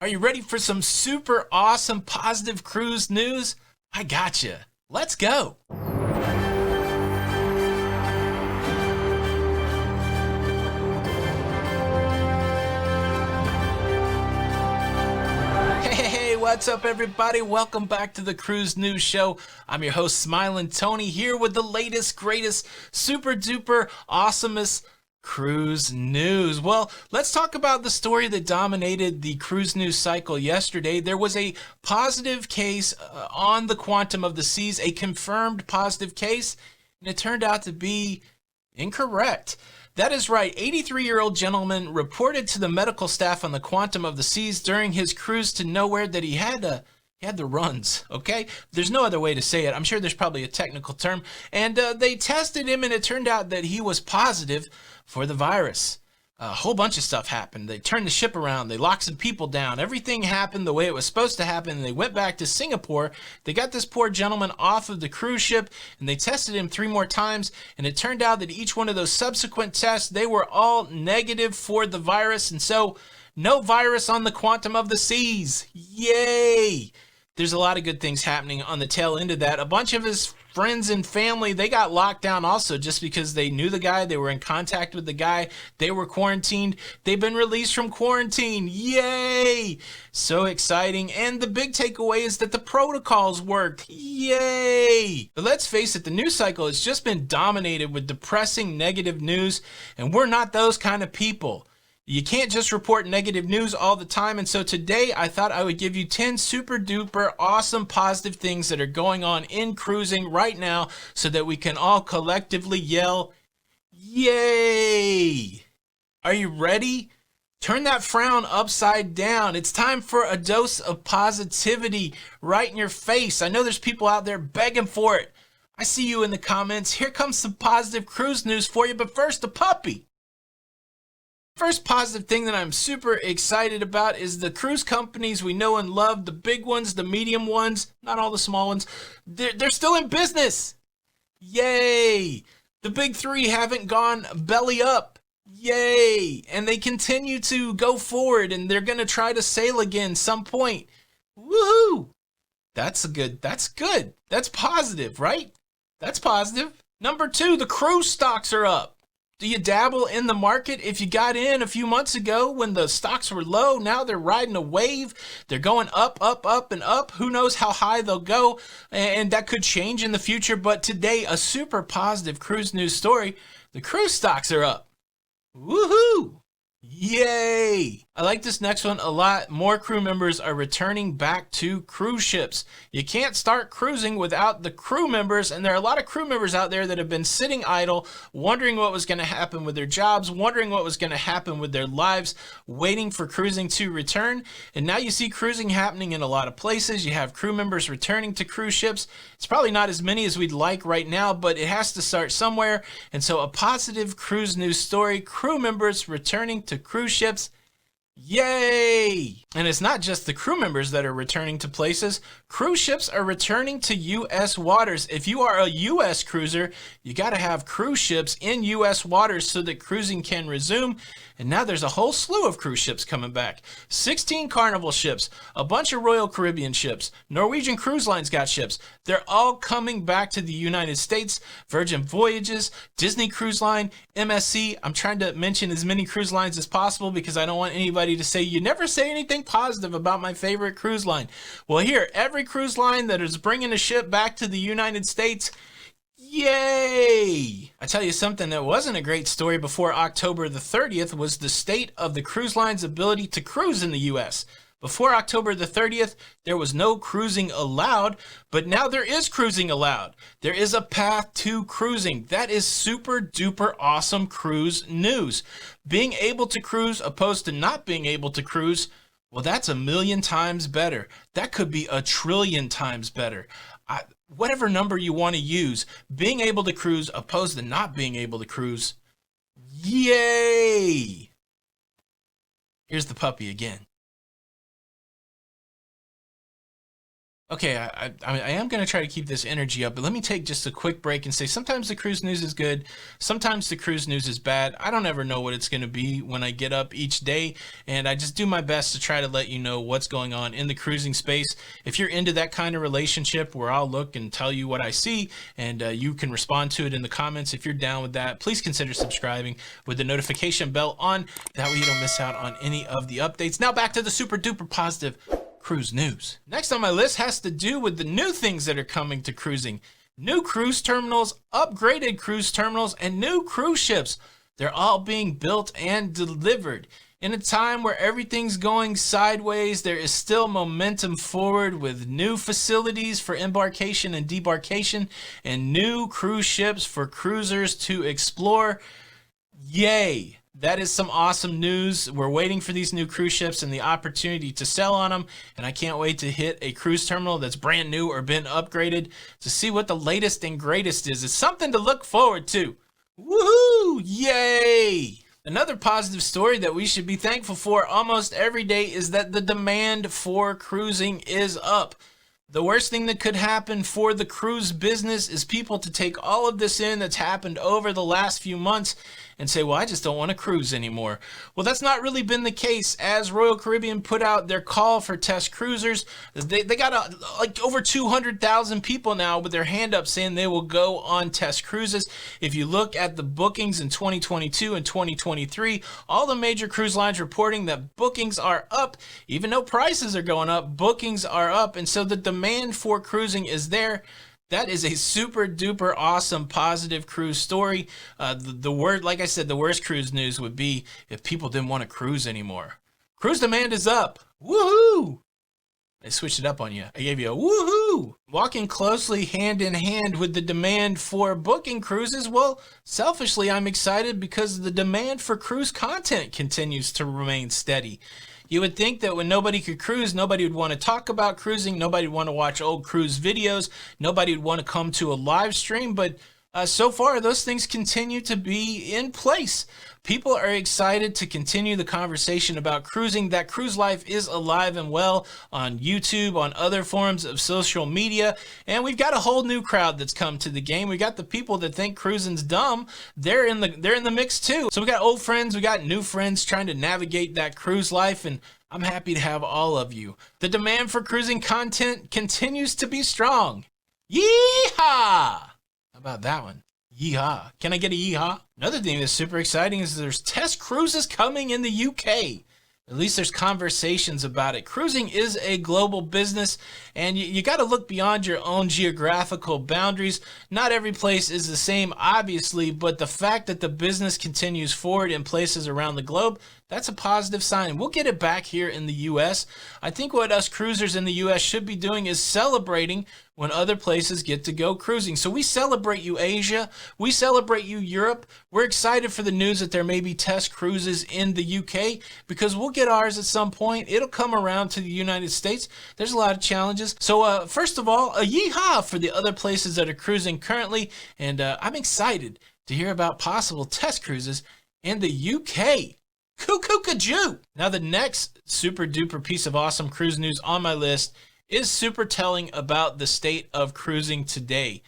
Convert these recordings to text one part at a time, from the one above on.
Are you ready for some super awesome positive cruise news? I gotcha. Let's go. Hey, what's up, everybody? Welcome back to the Cruise News Show. I'm your host, Smiling Tony, here with the latest, greatest, super duper awesomest cruise news. Well, let's talk about the story that dominated the cruise news cycle yesterday. There was a positive case on the Quantum of the Seas, a confirmed positive case, and it turned out to be incorrect. That is right. 83-year-old gentleman reported to the medical staff on the Quantum of the Seas during his cruise to nowhere that he had the runs, okay? There's no other way to say it. I'm sure there's probably a technical term. And they tested him, and it turned out that he was positive for the virus. A whole bunch of stuff happened. They turned the ship around. They locked some people down. Everything happened the way it was supposed to happen. And they went back to Singapore. They got this poor gentleman off of the cruise ship, and they tested him 3 more times. And it turned out that each one of those subsequent tests, they were all negative for the virus. And so, no virus on the Quantum of the Seas. Yay! There's a lot of good things happening on the tail end of that. A bunch of his friends and family, they got locked down also just because they knew the guy. They were in contact with the guy. They were quarantined. They've been released from quarantine. Yay! So exciting. And the big takeaway is that the protocols worked. Yay! But let's face it, the news cycle has just been dominated with depressing negative news, and we're not those kind of people. You can't just report negative news all the time, and so today I thought I would give you 10 super duper awesome positive things that are going on in cruising right now so that we can all collectively yell, yay! Are you ready? Turn that frown upside down. It's time for a dose of positivity right in your face. I know there's people out there begging for it. I see you in the comments. Here comes some positive cruise news for you, but first, a puppy. First positive thing that I'm super excited about is the cruise companies we know and love, the big ones, the medium ones, not all the small ones, they're still in business. Yay! The big 3 haven't gone belly up. Yay! And they continue to go forward, and they're going to try to sail again some point. Woohoo! That's good. That's positive, right? That's positive. Number 2, the cruise stocks are up. Do you dabble in the market? If you got in a few months ago when the stocks were low, now they're riding a wave. They're going up, up, up, and up. Who knows how high they'll go, and that could change in the future. But today, a super positive cruise news story. The cruise stocks are up. Woohoo! Yay! I like this next one a lot. More crew members are returning back to cruise ships. You can't start cruising without the crew members, and there are a lot of crew members out there that have been sitting idle, wondering what was going to happen with their jobs, wondering what was going to happen with their lives, waiting for cruising to return. And now you see cruising happening in a lot of places. You have crew members returning to cruise ships. It's probably not as many as we'd like right now, but it has to start somewhere. And so a positive cruise news story, crew members returning to cruise ships. Yay! And it's not just the crew members that are returning to places. Cruise ships are returning to U.S. waters. If you are a U.S. cruiser, you got to have cruise ships in U.S. waters so that cruising can resume. And now there's a whole slew of cruise ships coming back. 16 Carnival ships, a bunch of Royal Caribbean ships, Norwegian Cruise Line's got ships. They're all coming back to the United States. Virgin Voyages, Disney Cruise Line, MSC. I'm trying to mention as many cruise lines as possible because I don't want anybody to say, you never say anything positive about my favorite cruise line. Well, here, every cruise line that is bringing a ship back to the United States, yay! I tell you something that wasn't a great story before October the 30th was the state of the cruise line's ability to cruise in the U.S. Before October the 30th, there was no cruising allowed, but now there is cruising allowed. There is a path to cruising. That is super duper awesome cruise news. Being able to cruise opposed to not being able to cruise, well, that's 1,000,000 times better. That could be 1,000,000,000,000 times better. Whatever number you want to use, being able to cruise opposed to not being able to cruise, yay! Here's the puppy again. Okay, I am going to try to keep this energy up, but let me take just a quick break and say sometimes the cruise news is good, sometimes the cruise news is bad. I don't ever know what it's going to be when I get up each day, and I just do my best to try to let you know what's going on in the cruising space. If you're into that kind of relationship where I'll look and tell you what I see, and you can respond to it in the comments, if you're down with that, please consider subscribing with the notification bell on. That way you don't miss out on any of the updates. Now back to the super duper positive cruise news. Next on my list has to do with the new things that are coming to cruising. New cruise terminals, upgraded cruise terminals, and new cruise ships. They're all being built and delivered. In a time where everything's going sideways, there is still momentum forward with new facilities for embarkation and debarkation and new cruise ships for cruisers to explore. Yay! That is some awesome news. We're waiting for these new cruise ships and the opportunity to sell on them, and I can't wait to hit a cruise terminal that's brand new or been upgraded to see what the latest and greatest is. It's something to look forward to. Woohoo! Yay! Another positive story that we should be thankful for almost every day is that the demand for cruising is up. The worst thing that could happen for the cruise business is people to take all of this in that's happened over the last few months and say, well, I just don't want to cruise anymore. Well, that's not really been the case. As Royal Caribbean put out their call for test cruisers, they got like over 200,000 people now with their hand up saying they will go on test cruises. If you look at the bookings in 2022 and 2023, all the major cruise lines reporting that bookings are up. Even though prices are going up, bookings are up. And so the demand for cruising is there. That is a super duper awesome positive cruise story. The word, like I said, the worst cruise news would be if people didn't want to cruise anymore. Cruise demand is up. Woohoo! I switched it up on you. I gave you a woohoo! Walking closely hand in hand with the demand for booking cruises, well, selfishly, I'm excited because the demand for cruise content continues to remain steady. You would think that when nobody could cruise, nobody would want to talk about cruising, nobody would want to watch old cruise videos, nobody would want to come to a live stream, but so far those things continue to be in place. People are excited to continue the conversation about cruising. That cruise life is alive and well on YouTube, on other forms of social media, and we've got a whole new crowd that's come to the game. We got the people that think cruising's dumb. They're in the mix too. So we got old friends, we got new friends trying to navigate that cruise life, and I'm happy to have all of you. The demand for cruising content continues to be strong. Yeehaw! How about that one? Yeehaw. Can I get a yeehaw? Another thing that's super exciting is there's test cruises coming in the UK. At least there's conversations about it. Cruising is a global business, and you got to look beyond your own geographical boundaries. Not every place is the same, obviously, but the fact that the business continues forward in places around the globe, that's a positive sign. We'll get it back here in the U.S. I think what us cruisers in the U.S. should be doing is celebrating when other places get to go cruising. So we celebrate you, Asia. We celebrate you, Europe. We're excited for the news that there may be test cruises in the UK because we'll get ours at some point. It'll come around to the United States. There's a lot of challenges. So first of all, a yeehaw for the other places that are cruising currently. And I'm excited to hear about possible test cruises in the UK. Cuckoo-ca-joo. Now the next super duper piece of awesome cruise news on my list is super telling about the state of cruising today.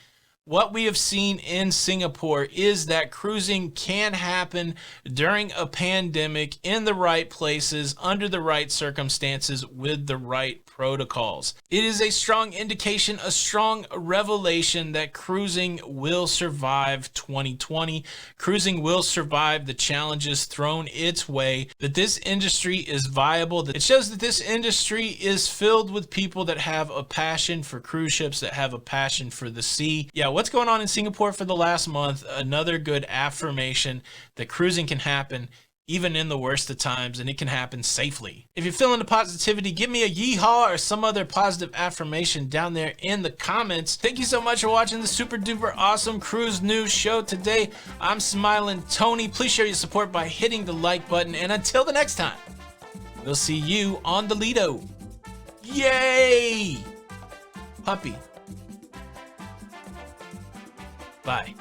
What we have seen in Singapore is that cruising can happen during a pandemic in the right places, under the right circumstances, with the right protocols. It is a strong indication, a strong revelation that cruising will survive 2020. Cruising will survive the challenges thrown its way, that this industry is viable. It shows that this industry is filled with people that have a passion for cruise ships, that have a passion for the sea. Yeah, what's going on in Singapore for the last month? Another good affirmation that cruising can happen even in the worst of times, and it can happen safely. If you're feeling the positivity, give me a yeehaw or some other positive affirmation down there in the comments. Thank you so much for watching the super duper awesome cruise news show today. I'm Smiling Tony. Please show your support by hitting the like button, and until the next time, we'll see you on the Lido. Yay! Puppy. Bye.